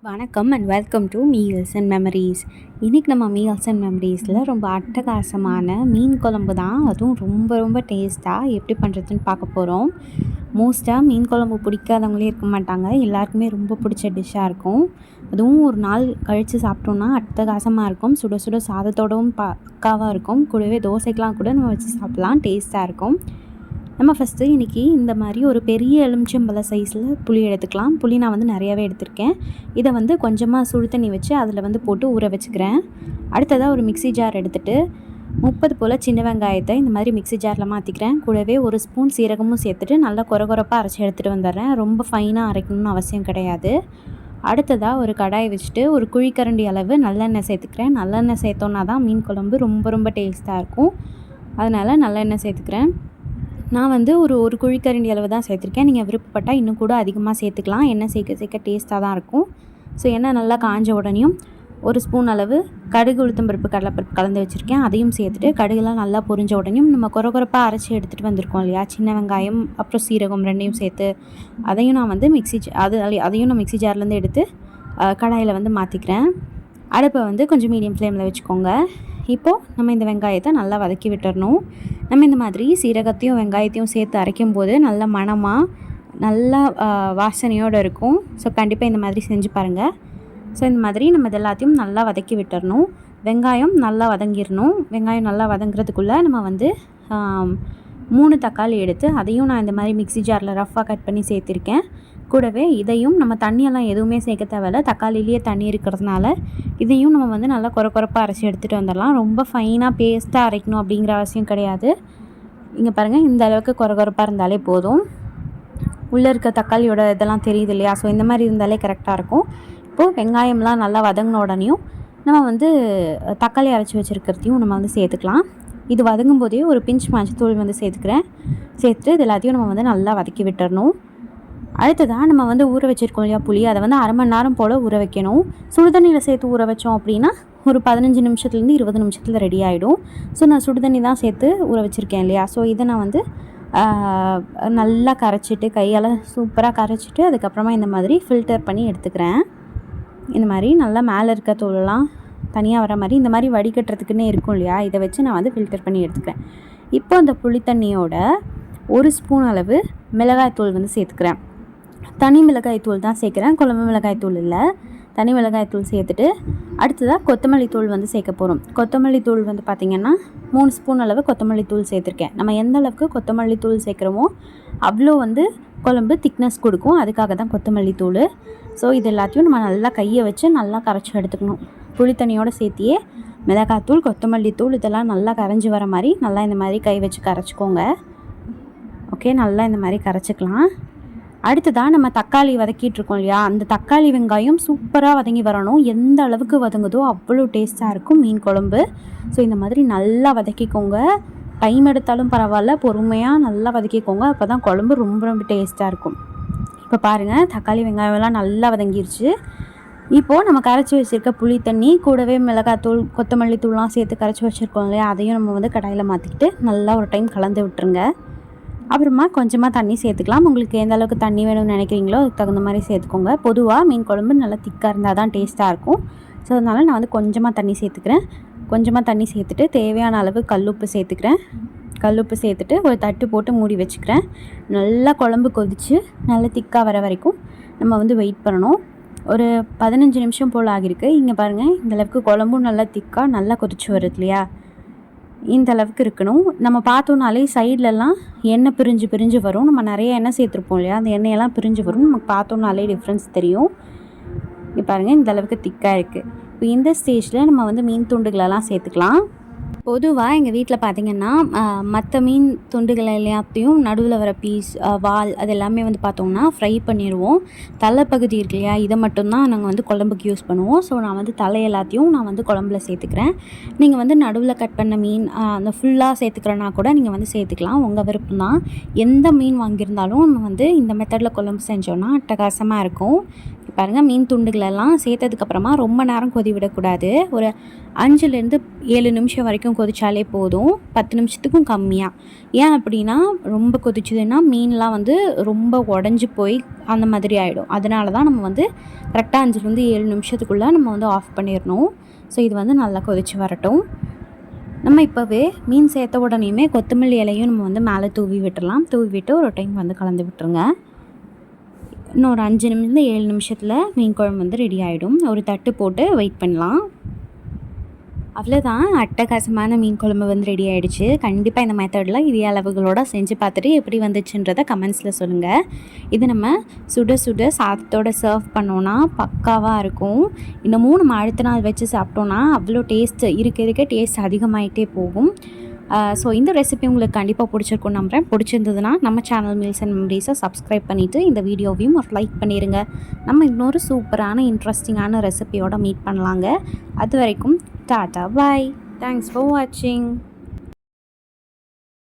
வணக்கம் and welcome to meals and memories. இன்றைக்கி நம்ம மீல்ஸ் அண்ட் மெமரீஸில் ரொம்ப அட்டகாசமான மீன் குழம்பு தான், அதுவும் ரொம்ப ரொம்ப டேஸ்ட்டாக எப்படி பண்ணுறதுன்னு பார்க்க போகிறோம். மோஸ்ட்டாக மீன் குழம்பு பிடிக்காதவங்களே இருக்க மாட்டாங்க, எல்லாருக்குமே ரொம்ப பிடிச்ச டிஷ்ஷாக இருக்கும். அதுவும் ஒரு நாள் கழித்து சாப்பிட்டோன்னா அட்டகாசமாக இருக்கும். சுட சுட சாதத்தோடவும் பக்காவாக இருக்கும். கூடவே தோசைக்கெலாம் கூட நம்ம வச்சு சாப்பிட்லாம், டேஸ்ட்டாக இருக்கும். நம்ம ஃபஸ்ட்டு இன்றைக்கி இந்த மாதிரி ஒரு பெரிய எலுமிச்சம்பழ சைஸில் புளி எடுத்துக்கலாம். புளி நான் நிறையாவே எடுத்திருக்கேன். இதை கொஞ்சமாக சுடு தண்ணி வச்சு அதில் போட்டு ஊற வச்சுக்கிறேன். அடுத்ததாக ஒரு மிக்ஸி ஜார் எடுத்துகிட்டு 30 போல் சின்ன வெங்காயத்தை இந்த மாதிரி மிக்ஸி ஜாரில் மாற்றிக்கிறேன். கூடவே ஒரு ஸ்பூன் சீரகமும் சேர்த்துட்டு நல்லா கொரகொரப்பாக அரைச்சி எடுத்துகிட்டு வந்துடுறேன். ரொம்ப ஃபைனாக அரைக்கணும்னு அவசியம் கிடையாது. அடுத்ததாக ஒரு கடாயை வச்சுட்டு ஒரு குழிக்கரண்டி அளவு நல்லெண்ணெய் சேர்த்துக்கிறேன். நல்லெண்ணெய் சேர்த்தோன்னா தான் மீன் குழம்பு ரொம்ப ரொம்ப டேஸ்ட்டாக இருக்கும். அதனால் நல்லெண்ணெய் சேர்த்துக்கிறேன். நான் ஒரு குழிக்கரண்டி அளவு தான் சேர்த்துருக்கேன். நீங்கள் விருப்பப்பட்டால் இன்னும் கூட அதிகமாக சேர்த்துக்கலாம். எண்ணெய் சேர்க்க சேர்க்க டேஸ்ட்டாக தான் இருக்கும். ஸோ எண்ணெய் நல்லா காஞ்ச உடனேயும் ஒரு ஸ்பூன் அளவு கடுகு, உளுத்தம்பருப்பு, கடலைப்பருப்பு கலந்து வச்சுருக்கேன். அதையும் சேர்த்துட்டு கடுகுலாம் நல்லா பொரிஞ்ச உடனேயும் நம்ம கொரகொரப்பாக அரைச்சி எடுத்துகிட்டு வந்திருக்கோம் இல்லையா, சின்ன வெங்காயம் அப்புறம் சீரகம் ரெண்டையும் சேர்த்து அதையும் நான் அதையும் நான் மிக்ஸி ஜார்லேருந்து எடுத்து கடாயில் மாற்றிக்கிறேன். அடுப்பை கொஞ்சம் மீடியம் ஃப்ளேமில் வச்சுக்கோங்க. இப்போது நம்ம இந்த வெங்காயத்தை நல்லா வதக்கி விட்டுறணும். நம்ம இந்த மாதிரி சீரகத்தையும் வெங்காயத்தையும் சேர்த்து அரைக்கும் போது நல்ல மணமாக நல்லா வாசனையோடு இருக்கும். ஸோ கண்டிப்பாக இந்த மாதிரி செஞ்சு பாருங்கள். ஸோ இந்த மாதிரி நம்ம இது எல்லாத்தையும் நல்லா வதக்கி விட்டுறணும். வெங்காயம் நல்லா வதங்கிடணும். வெங்காயம் நல்லா வதங்குறதுக்குள்ளே நம்ம 3 தக்காளி எடுத்து அதையும் நான் இந்த மாதிரி மிக்ஸி ஜாரில் ரஃப்பாக கட் பண்ணி சேர்த்துருக்கேன். கூடவே இதையும் நம்ம தண்ணியெல்லாம் எதுவுமே சேர்க்க தேவையில்ல, தக்காளிலேயே தண்ணி இருக்கிறதுனால இதையும் நம்ம நல்லா கொரப்பாக அரைச்சி எடுத்துகிட்டு வந்துடலாம். ரொம்ப ஃபைனாக பேஸ்ட்டாக அரைக்கணும் அப்படிங்கிற அவசியம் கிடையாது. இங்கே பாருங்கள், இந்த அளவுக்கு கொரப்பாக இருந்தாலே போதும். உள்ளே இருக்க தக்காளியோட இதெல்லாம் தெரியுது இல்லையா, ஸோ இந்த மாதிரி இருந்தாலே கரெக்டாக இருக்கும். இப்போது வெங்காயம்லாம் நல்லா வதங்கின உடனேயும் நம்ம தக்காளி அரைச்சி வச்சுருக்கிறதையும் நம்ம சேர்த்துக்கலாம். இது வதங்கும் போதே ஒரு பிஞ்ச் மஞ்சத்தூள் சேர்த்துக்கிறேன். சேர்த்துட்டு இது எல்லாத்தையும் நம்ம நல்லா வதக்கி விட்டுறணும். அடுத்ததாக நம்ம ஊற வச்சுருக்கோம் இல்லையா புளி, அதை 1/2 மணி நேரம் போல் ஊற வைக்கணும். சுடுதண்ணியில் சேர்த்து ஊற வச்சோம் அப்படின்னா ஒரு 15 நிமிஷத்துலேருந்து 20 நிமிஷத்தில் ரெடி ஆகிடும். ஸோ நான் சுடுதண்ணி தான் சேர்த்து ஊற வச்சுருக்கேன் இல்லையா, ஸோ இதை நான் நல்லா கரைச்சிட்டு கையால் சூப்பராக கரைச்சிட்டு அதுக்கப்புறமா இந்த மாதிரி ஃபில்டர் பண்ணி எடுத்துக்கிறேன். இந்த மாதிரி நல்லா மேலே இருக்க தூளெல்லாம் தனியாக வர மாதிரி இந்த மாதிரி வடிகட்டுறதுக்குன்னே இருக்கும் இல்லையா, இதை வச்சு நான் ஃபில்டர் பண்ணி எடுத்துக்கிறேன். இப்போ அந்த புளித்தண்ணியோட 1 ஸ்பூன் அளவு மிளகாய்த்தூள் சேர்த்துக்கிறேன். தனி மிளகாய்த்தூள் தான் சேர்க்குறேன், குழம்பு மிளகாய்த்தூள் இல்லை. தனி மிளகாய்த்தூள் சேர்த்துட்டு அடுத்ததாக கொத்தமல்லி தூள் சேர்க்க போகிறோம். கொத்தமல்லி தூள் பார்த்திங்கன்னா 3 ஸ்பூன் அளவு கொத்தமல்லி தூள் சேர்த்துருக்கேன். நம்ம எந்த அளவுக்கு கொத்தமல்லி தூள் சேர்க்குறோமோ அவ்வளோ குழம்பு திக்னஸ் கொடுக்கும், அதுக்காக தான் கொத்தமல்லி தூள். ஸோ இது எல்லாத்தையும் நம்ம நல்லா கையை வச்சு நல்லா கரைச்சி எடுத்துக்கணும். புளித்தண்ணியோடு சேர்த்தியே மிளகாய்த்தூள், கொத்தமல்லி தூள் இதெல்லாம் நல்லா கரைஞ்சி வர மாதிரி நல்லா இந்த மாதிரி கை வச்சு கரைச்சிக்கோங்க. ஓகே, நல்லா இந்த மாதிரி கரைச்சிக்கலாம். அடுத்ததாக நம்ம தக்காளி வதக்கிட்டுருக்கோம் இல்லையா, அந்த தக்காளி வெங்காயம் சூப்பராக வதங்கி வரணும். எந்த அளவுக்கு வதங்குதோ அவ்வளோ டேஸ்ட்டாக இருக்கும் மீன் குழம்பு. ஸோ இந்த மாதிரி நல்லா வதக்கிக்கோங்க. டைம் எடுத்தாலும் பரவாயில்ல, பொறுமையாக நல்லா வதக்கிக்கோங்க. அப்போ தான் குழம்பு ரொம்ப ரொம்ப டேஸ்ட்டாக இருக்கும். இப்போ பாருங்கள், தக்காளி வெங்காயம்லாம் நல்லா வதங்கிருச்சு. இப்போது நம்ம கரைச்சி வச்சுருக்க புளி தண்ணி கூடவே மிளகாத்தூள், கொத்தமல்லி தூள்லாம் சேர்த்து கரைச்சி வச்சுருக்கோம் இல்லையா, அதையும் நம்ம கடாயில் மாற்றிக்கிட்டு நல்லா ஒரு டைம் கலந்து விட்டுருங்க. அப்புறமா கொஞ்சமாக தண்ணி சேர்த்துக்கலாம். உங்களுக்கு எந்த அளவுக்கு தண்ணி வேணும்னு நினைக்கிறீங்களோ அதுக்கு தகுந்த மாதிரி சேர்த்துக்கோங்க. பொதுவாக மீன் குழம்பு நல்லா திக்காக இருந்தால் தான் டேஸ்ட்டாக இருக்கும். ஸோ அதனால் நான் கொஞ்சமாக தண்ணி சேர்த்துக்கிறேன். கொஞ்சமாக தண்ணி சேர்த்துட்டு தேவையான அளவு கல்லுப்பு சேர்த்துக்கிறேன். கல்லுப்பு சேர்த்துட்டு ஒரு தட்டு போட்டு மூடி வச்சுக்கிறேன். நல்லா குழம்பு கொதித்து நல்லா திக்காக வர வரைக்கும் நம்ம வெயிட் பண்ணணும். ஒரு 15 நிமிஷம் போல் ஆகிருக்கு. இங்கே பாருங்கள், இந்தளவுக்கு குழம்பும் நல்லா திக்காக நல்லா கொதிச்சு வருது இல்லையா, இந்த அளவுக்கு இருக்கணும். நம்ம பார்த்தோன்னாலே சைட்லலாம் எண்ணெய் பிரிஞ்சு வரும். நம்ம நிறைய எண்ணெய் சேர்த்துருப்போம் இல்லையா, அந்த எண்ணெயெல்லாம் பிரிஞ்சு வரும். நமக்கு பார்த்தோன்னாலே டிஃப்ரென்ஸ் தெரியும். இப்போ பாருங்கள், இந்த அளவுக்கு திக்காக இருக்குது. இப்போ இந்த ஸ்டேஜில் நம்ம மீன் துண்டுகளெல்லாம் சேர்த்துக்கலாம். பொதுவாக எங்கள் வீட்டில் பார்த்திங்கன்னா மற்ற மீன் துண்டுகள் எல்லாத்தையும் நடுவில் வர பீஸ், வால் அது எல்லாமே பார்த்தோம்னா ஃப்ரை பண்ணிடுவோம். தலைப்பகுதி இருக்கு இல்லையா, இதை மட்டும்தான் நாங்கள் குழம்புக்கு யூஸ் பண்ணுவோம். ஸோ நான் தலை எல்லாத்தையும் நான் குழம்புல சேர்த்துக்கிறேன். நீங்கள் நடுவில் கட் பண்ண மீன் அந்த ஃபுல்லாக சேர்த்துக்கிறனா கூட நீங்கள் சேர்த்துக்கலாம், உங்கள் விருப்பம் தான். எந்த மீன் வாங்கியிருந்தாலும் நம்ம இந்த மெத்தடில் குழம்பு செஞ்சோன்னா அட்டகாசமாக இருக்கும். பாருங்கள், மீன் துண்டுகளெல்லாம் சேர்த்ததுக்கப்புறமா ரொம்ப நேரம் கொதி விடக்கூடாது. ஒரு 5லேருந்து 7 நிமிஷம் வரைக்கும் கொதிச்சாலே போதும். 10 நிமிஷத்துக்கும் கம்மியாக. ஏன் அப்படின்னா, ரொம்ப கொதிச்சதுன்னா மீன்லாம் வந்து ரொம்ப உடஞ்சி போய் அந்த மாதிரி ஆகிடும். அதனால தான் நம்ம வந்து கரெக்டாக 5லேருந்து 7 நிமிஷத்துக்குள்ளே நம்ம வந்து ஆஃப் பண்ணிடணும். ஸோ இது வந்து நல்லா கொதித்து வரட்டும். நம்ம இப்போவே மீன் சேர்த்த உடனேயுமே கொத்தமல்லி இலையும் நம்ம வந்து மேலே தூவி விட்டுடலாம். தூவி விட்டு ஒரு டைம் வந்து கலந்து விட்டுருங்க. இன்னும் ஒரு 5 நிமிஷம் 7 நிமிஷத்தில் மீன் குழம்பு வந்து ரெடி ஆகிடும். ஒரு தட்டு போட்டு வெயிட் பண்ணலாம். அவ்வளோதான், அட்டகாசமான மீன் குழம்பு வந்து ரெடி ஆகிடுச்சு. கண்டிப்பாக இந்த மெத்தடில் இதே அளவுகளோடு செஞ்சு பார்த்துட்டு எப்படி வந்துச்சுன்றதை கமெண்ட்ஸில் சொல்லுங்கள். இது நம்ம சுட சுட சாதத்தோடு சர்வ் பண்ணோன்னா பக்காவாக இருக்கும். இன்னமும் நம்ம அடுத்த நாள் வச்சு சாப்பிட்டோன்னா அவ்வளோ டேஸ்ட்டு இருக்க டேஸ்ட் அதிகமாகிட்டே போகும். ஸோ இந்த ரெசிபி உங்களுக்கு கண்டிப்பாக பிடிச்சிருக்குன்னு நம்புகிறேன். பிடிச்சிருந்ததுன்னா நம்ம சேனல் மீல்ஸ் அண்ட் மெமரீஸை சப்ஸ்கிரைப் பண்ணிவிட்டு இந்த வீடியோவையும் ஒரு லைக் பண்ணிடுங்க. நம்ம இன்னொரு சூப்பரான இன்ட்ரெஸ்டிங்கான ரெசிபியோட மீட் பண்ணலாங்க. அது வரைக்கும் டாட்டா பாய். தேங்க்ஸ் ஃபார் வாட்சிங்.